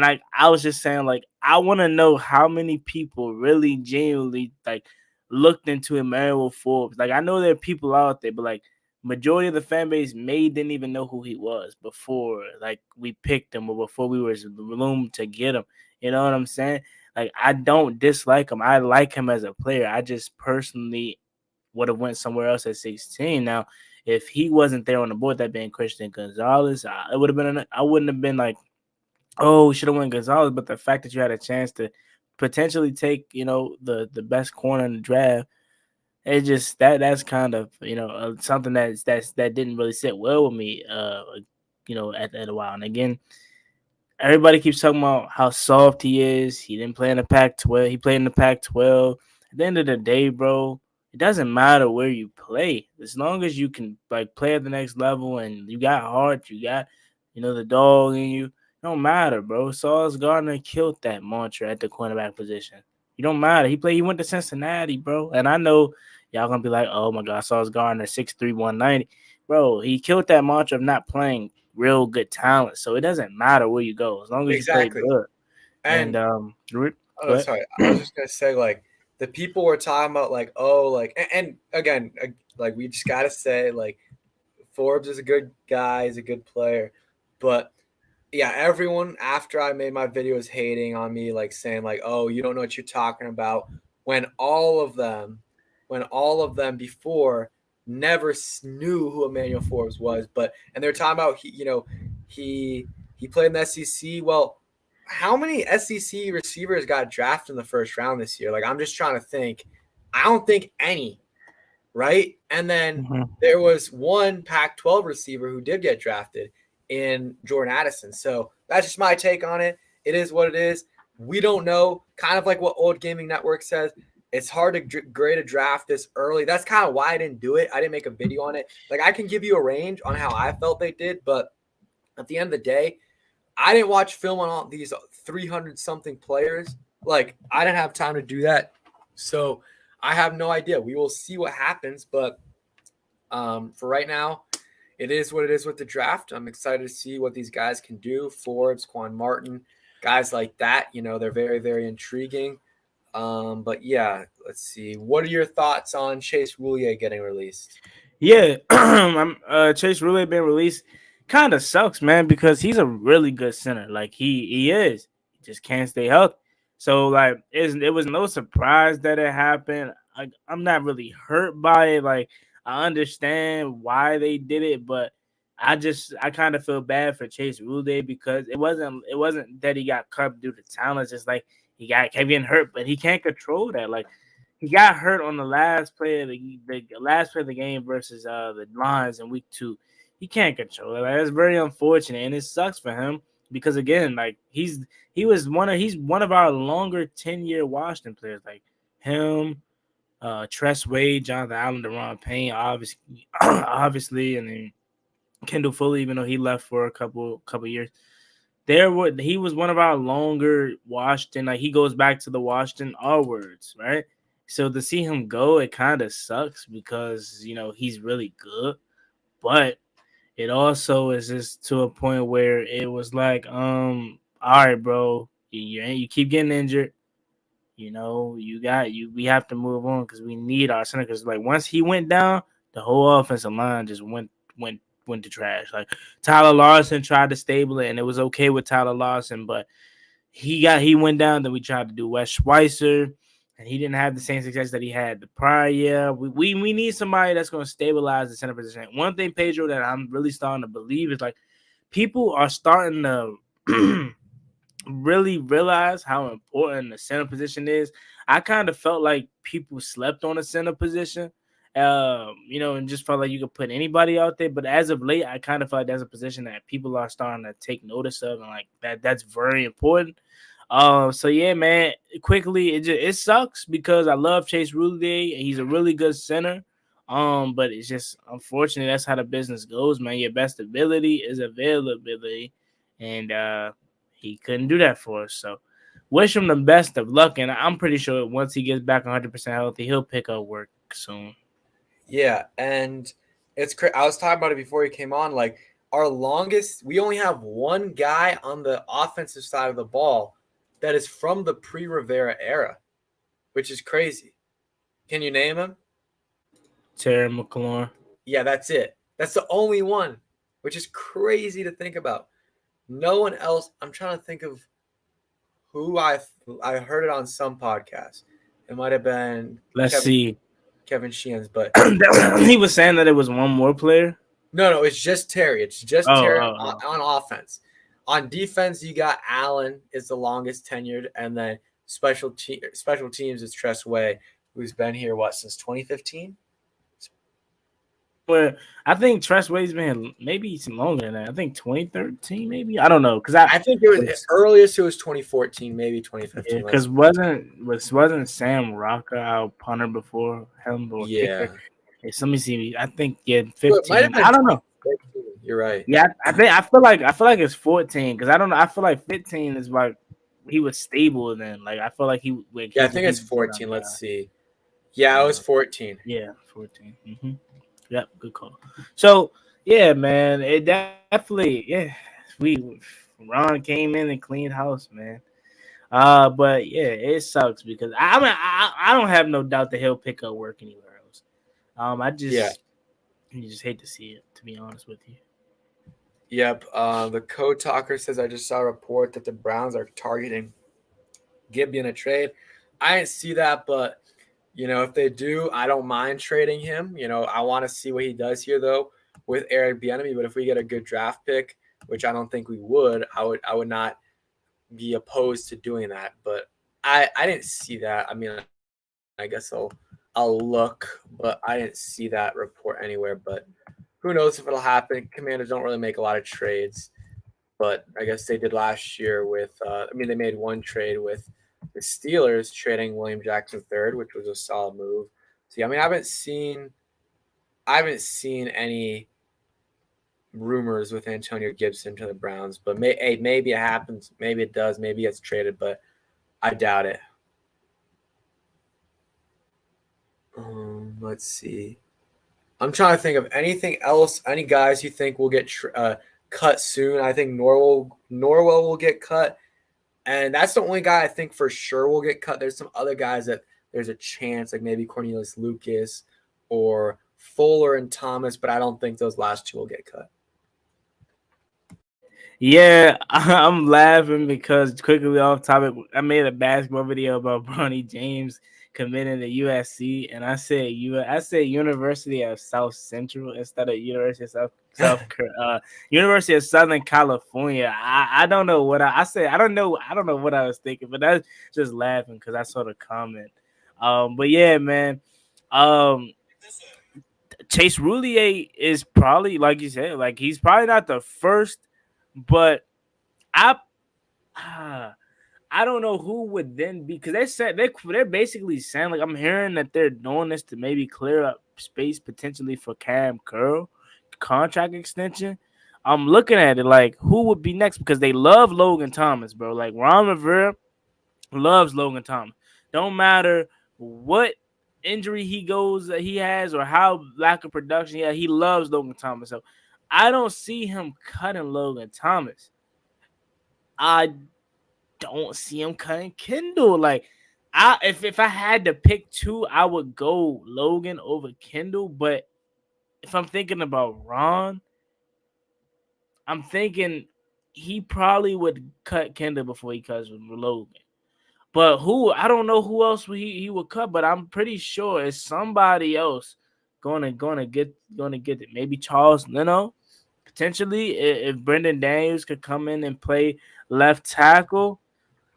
I was just saying, like I want to know how many people really genuinely like looked into Emmanuel Forbes. Like I know there are people out there, but like majority of the fan base didn't even know who he was before like we picked him or before we were roomed to get him. You know what I'm saying? Like I don't dislike him. I like him as a player. I just personally would have went somewhere else at 16. Now, if he wasn't there on the board, that being Christian Gonzalez, it would have been. I wouldn't have been like, oh, should have went Gonzalez. But the fact that you had a chance to potentially take, the best corner in the draft, it just that's kind of something that didn't really sit well with me. At a while, and again, everybody keeps talking about how soft he is. He didn't play in the Pac-12. He played in the Pac-12. At the end of the day, bro, it doesn't matter where you play as long as you can like play at the next level and you got heart, you got the dog in you. It don't matter, bro. Sauce Gardner killed that mantra at the cornerback position. You don't matter. He went to Cincinnati, bro. And I know y'all gonna be like, oh my god, Sauce Gardner 6'3", 190. Bro, he killed that mantra of not playing real good talent. So it doesn't matter where you go as long as you play Exactly. good. And And go oh, ahead. sorry. I was just gonna say, like, the people were talking about, like, oh, like, and again, like, we just gotta say, like, Forbes is a good guy, he's a good player, but yeah, everyone after I made my videos hating on me, like saying, like, oh, you don't know what you're talking about, when all of them before never knew who Emmanuel Forbes was, and they're talking about he He played in the SEC. Well, how many SEC receivers got drafted in the first round this year? Like, I'm just trying to think. I don't think any, right? And then there was one Pac-12 receiver who did get drafted in Jordan Addison. So that's just my take on it. It is what it is. We don't know. Kind of like what Old Gaming Network says. It's hard to grade a draft this early. That's kind of why I didn't do it. I didn't make a video on it. Like, I can give you a range on how I felt they did, but at the end of the day, I didn't watch film on all these 300-something players. Like, I didn't have time to do that. So I have no idea. We will see what happens. But for right now, it is what it is with the draft. I'm excited to see what these guys can do. Forbes, Quan Martin, guys like that. They're very, very intriguing. But yeah, let's see. What are your thoughts on Chase Roullier getting released? Yeah, Chase Roullier being released kind of sucks, man, because he's a really good center. Like he is, he just can't stay healthy. So like, it was no surprise that it happened. I'm not really hurt by it. Like I understand why they did it, but I kind of feel bad for Chase Roullier because it wasn't that he got cut due to talent. It's just like he kept getting hurt, but he can't control that. Like he got hurt on the last play of the last play of the game versus the Lions in week 2. He can't control it. Like, that's very unfortunate, and it sucks for him because again, like he's one of our longer 10-year Washington players. Like him, Tress Wade, Jonathan Allen, Deron Payne, obviously, and then Kendall Fuller, even though he left for a couple years. He was one of our longer Washington. Like he goes back to the Washington R words, right? So to see him go, it kind of sucks because he's really good, but it also is just to a point where it was like, all right, bro, you keep getting injured. We have to move on because we need our center. Because like once he went down, the whole offensive line just went to trash. Like Tyler Larson tried to stable it, and it was okay with Tyler Larson, but he went down. Then we tried to do Wes Schweitzer, and he didn't have the same success that he had the prior year. We need somebody that's going to stabilize the center position. One thing, Pedro, that I'm really starting to believe is like people are starting to really realize how important the center position is. I kind of felt like people slept on the center position, and just felt like you could put anybody out there. But as of late, I kind of felt like that's a position that people are starting to take notice of, and like that's very important. So yeah, man. Quickly, it sucks because I love Chase Roullier. He's a really good center. But it's just unfortunate that's how the business goes, man. Your best ability is availability, and he couldn't do that for us. So wish him the best of luck, and I'm pretty sure once he gets back 100% healthy, he'll pick up work soon. Yeah, and it's crazy. I was talking about it before he came on. Like we only have one guy on the offensive side of the ball that is from the pre-Rivera era, which is crazy. Can you name him? Terry McLaurin. Yeah, that's it. That's the only one, which is crazy to think about. No one else. I'm trying to think of who I heard it on some podcast. It might have been Let's see. Kevin Sheehan's, but he was saying that it was one more player. No, it's just Terry. It's just Terry on offense. On defense, you got Allen is the longest tenured, and then special teams is Tress Way, who's been here since 2015. Well, I think Tress Way's been maybe some longer than that. I think 2013, maybe. I don't know because I think it was earliest. It was 2014, maybe 2015. Because wasn't Sam Rocca our punter before him or kicker? Yes, let me see. I think 15. I don't know. You're right. Yeah, I feel like it's 14 because I don't know. I feel like 15 is like he was stable then. Like I feel like he. I think it's 14. Let's see. Yeah, it was 14. Yeah, 14. Mm-hmm. Yep, good call. So yeah, man, it definitely Ron came in and cleaned house, man. But yeah, it sucks because I don't have no doubt that he'll pick up work anywhere else. You just hate to see it, to be honest with you. Yep. The code talker says I just saw a report that the Browns are targeting Gibby in a trade. I didn't see that, but if they do, I don't mind trading him. I want to see what he does here though with Eric Bieniemy. But if we get a good draft pick, which I don't think we would. I would not be opposed to doing that, but I didn't see that. I mean, I guess I'll look, but I didn't see that report anywhere. But who knows if it'll happen? Commanders don't really make a lot of trades, but I guess they did last year with. I mean, they made one trade with the Steelers, trading William Jackson III, which was a solid move. So yeah, I mean, I haven't seen any rumors with Antonio Gibson to the Browns, but maybe it happens, maybe it does, maybe it's traded, but I doubt it. Let's see. I'm trying to think of anything else. Any guys you think will get cut soon? I think Norwell will get cut, and that's the only guy I think for sure will get cut. There's some other guys that there's a chance, like maybe Cornelius Lucas or Fuller and Thomas, but I don't think those last two will get cut. Yeah, I'm laughing because quickly off topic, I made a basketball video about Bronny James committing to USC, and I said University of South Central instead of University of University of Southern California. I don't know what I said. I don't know what I was thinking, but that's just laughing because I saw the comment. But yeah, man. Um, Chase Roullier is probably like you said, like he's probably not the first, but I I don't know who would then be because they're basically saying like I'm hearing that they're doing this to maybe clear up space potentially for Cam Curl contract extension. I'm looking at it like who would be next because they love Logan Thomas, bro. Like Ron Rivera loves Logan Thomas. Don't matter what injury he has or how lack of production he loves Logan Thomas. So I don't see him cutting Logan Thomas. I don't see him cutting Kendall. Like, if I had to pick two, I would go Logan over Kendall. But if I'm thinking about Ron, I'm thinking he probably would cut Kendall before he cuts Logan. But who I don't know who else he would cut, but I'm pretty sure it's somebody else gonna get it. Maybe Charles Leno potentially if Brendan Daniels could come in and play left tackle.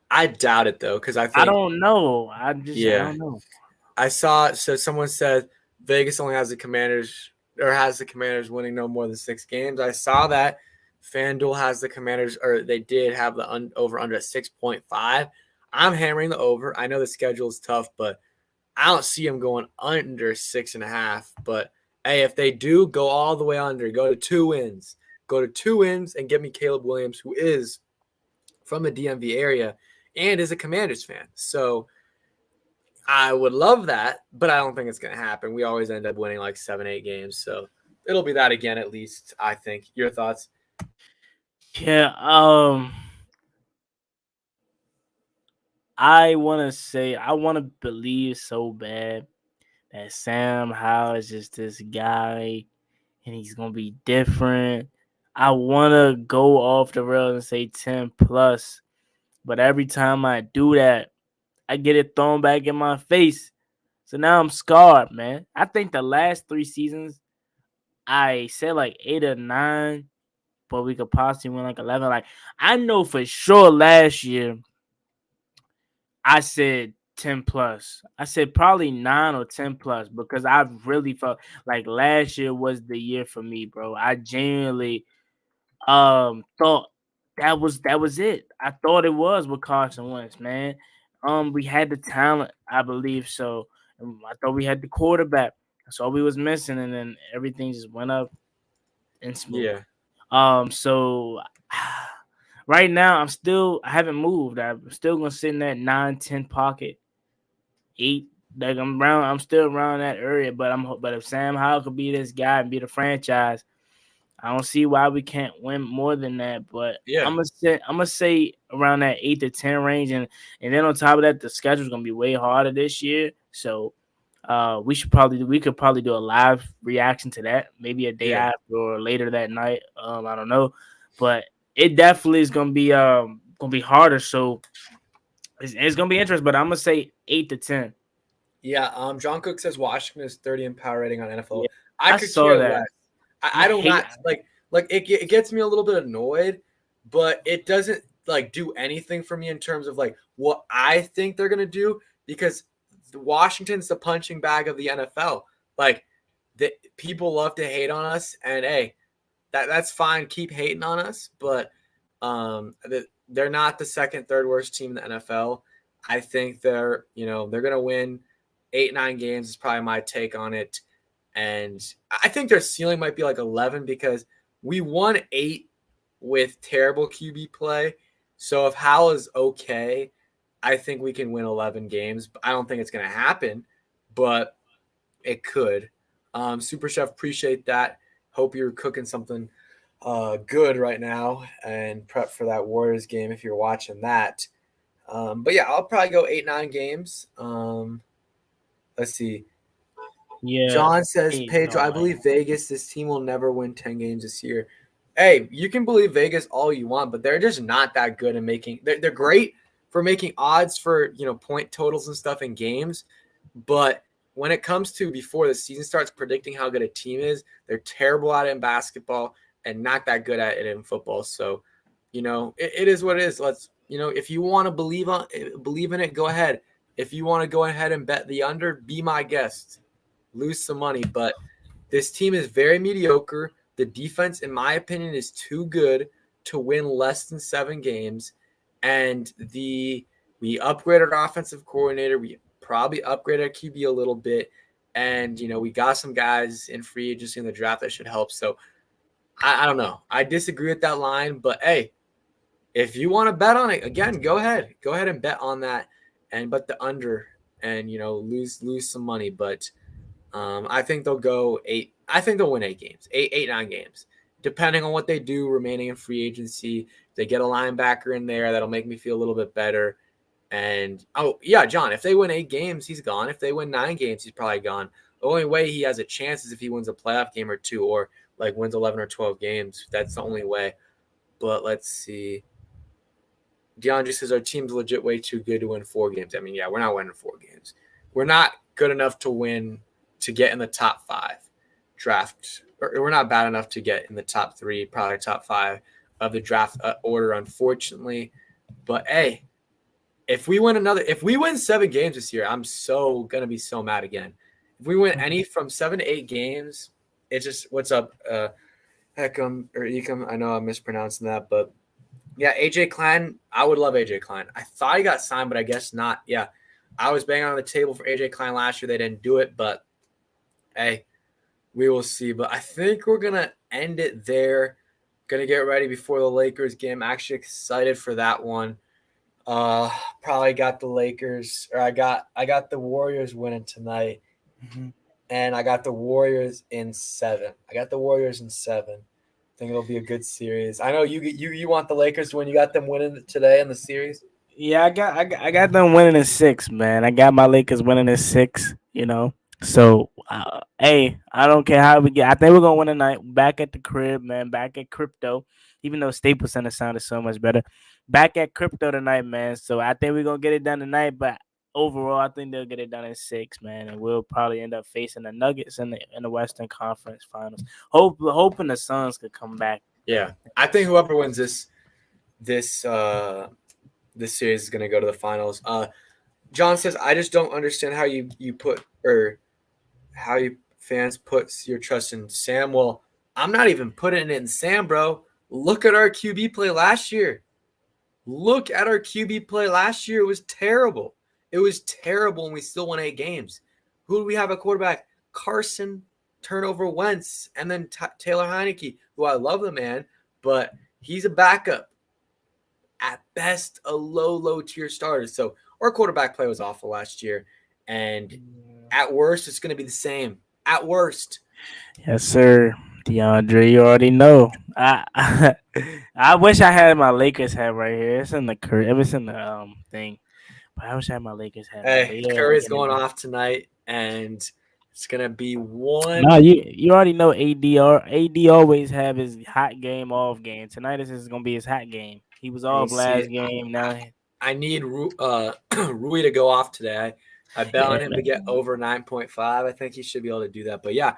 I doubt it though, because I I think don't know. I yeah, don't know. I saw. So someone said Vegas only has the Commanders winning no more than 6 games. I saw that FanDuel has the Commanders, or they did have the over under at 6.5. I'm hammering the over. I know the schedule is tough, but I don't see them going under 6.5. But hey, if they do go all the way under, go to 2 wins, and get me Caleb Williams, who is from the DMV area and is a Commanders fan. So I would love that, but I don't think it's going to happen. We always end up winning like 7, 8 games. So it'll be that again, at least, I think. Your thoughts? Yeah, I want to believe so bad that Sam Howell is just this guy and he's gonna be different. I want to go off the rails and say 10 plus, but every time I do that, I get it thrown back in my face. So now I'm scarred, man. I think the last 3 seasons I said like 8 or 9, but we could possibly win like 11. Like I know for sure last year I said 10 plus. I said probably 9 or 10 plus because I really felt like last year was the year for me, bro. I genuinely thought that was it. I thought it was with Carson Wentz, man. We had the talent, I believe so. And I thought we had the quarterback. That's all we was missing, and then everything just went up and smooth. Yeah. So right now I haven't moved. I'm still gonna sit in that 9-10 pocket, 8. Like I'm still around that area. But if Sam Howell could be this guy and be the franchise, I don't see why we can't win more than that. But Yeah. I'm gonna say around that 8 to 10 range, and then on top of that, the schedule's gonna be way harder this year. So we could probably do a live reaction to that, maybe a day Yeah. after or later that night. I don't know, but it definitely is gonna be harder. So it's gonna be interesting. But I'm gonna say 8 to 10. Yeah. John Cook says Washington is 30 in power rating on NFL. Yeah, I I could saw care that. less. I I do hate. not like like it gets me a little bit annoyed, but it doesn't like do anything for me in terms of like what I think they're gonna do because Washington's the punching bag of the NFL. Like the people love to hate on us, and hey, that's fine. Keep hating on us, but they're not the second, third worst team in the NFL. I think they're gonna win 8, 9 games. Is probably my take on it, and I think their ceiling might be like 11 because we won 8 with terrible QB play. So if Howell is okay, I think we can win 11 games. I don't think it's gonna happen, but it could. Super Chef, appreciate that. Hope you're cooking something good right now and prep for that Warriors game if you're watching that. But yeah, I'll probably go 8, 9 games. Let's see. Yeah. John says, Hey, Pedro, no, I believe Vegas, this team will never win 10 games this year. Hey, you can believe Vegas all you want, but they're just not that good in making they're great for making odds for point totals and stuff in games. But when it comes to before the season starts predicting how good a team is, they're terrible at it in basketball and not that good at it in football. So, it is what it is. Let's, if you want to believe in it, go ahead. If you want to go ahead and bet the under, be my guest. Lose some money, but this team is very mediocre. The defense, in my opinion, is too good to win less than 7 games. And we upgraded our offensive coordinator. We probably upgraded our QB a little bit. And, we got some guys in free agency in the draft that should help. So I don't know. I disagree with that line, but hey, if you want to bet on it, again, go ahead. Go ahead and bet on that and bet the under and, lose some money. But I think they'll go 8. I think they'll win 8 games, 9 games, depending on what they do remaining in free agency. If they get a linebacker in there, that'll make me feel a little bit better. And John, if they win 8 games, he's gone. If they win 9 games, he's probably gone. The only way he has a chance is if he wins a playoff game or 2, or like wins 11 or 12 games. That's the only way. But let's see. DeAndre says our team's legit way too good to win 4 games. I mean, yeah, we're not winning 4 games. We're not good enough to get in the top 5 draft. Or we're not bad enough to get in the top 3, probably top 5 of the draft order, unfortunately. But hey, if we win 7 games this year, I'm gonna be so mad again. If we win any from 7 to 8 games, it's just what's up, Heckham or Ecom. I know I'm mispronouncing that, but yeah, AJ Klein. I would love AJ Klein. I thought he got signed, but I guess not. Yeah, I was banging on the table for AJ Klein last year. They didn't do it, but hey, we will see. But I think we're gonna end it there. Gonna get ready before the Lakers game. Actually excited for that one. Probably got the Lakers, or I got the Warriors winning tonight, and I got the Warriors in 7. I think it'll be a good series. I know you want the Lakers to win. You got them winning today in the series. Yeah, I got them winning in 6, man. I got my Lakers winning in 6. So hey, I don't care how we get. I think we're gonna win tonight. Back at the crib, man. Back at crypto. Even though Staples Center sounded so much better. Back at crypto tonight, man. So I think we're gonna get it done tonight. But overall, I think they'll get it done in 6, man. And we'll probably end up facing the Nuggets in the Western Conference Finals. Hoping the Suns could come back. Yeah, I think whoever wins this series is going to go to the finals. John says, I just don't understand how you put, or how you fans put your trust in Sam. Well, I'm not even putting it in Sam, bro. Look at our QB play last year. It was terrible. And we still won 8 games. Who do we have at quarterback? Carson, turnover Wentz, and then Taylor Heineke, who I love the man, but he's a backup. At best, a low tier starter. So our quarterback play was awful last year. And at worst, it's going to be the same. At worst. Yes, sir. DeAndre, you already know. I I wish I had my Lakers hat right here. It's in the thing. But I wish I had my Lakers hat. Hey, Yeah, Curry's going off tonight, and it's going to be one. No, you already know AD always have his hot game, off game. Tonight is going to be his hot game. He was off last game. Now I need Rui to go off today. I bet on him to get over 9.5. I think he should be able to do that. But yeah,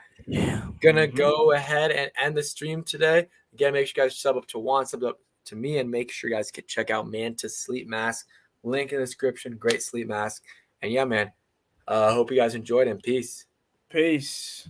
gonna go ahead and end the stream today. Again, make sure you guys sub up to Juan, sub up to me, and make sure you guys can check out Mantis Sleep Mask. Link in the description. Great sleep mask. And yeah, man, hope you guys enjoyed, and peace. Peace.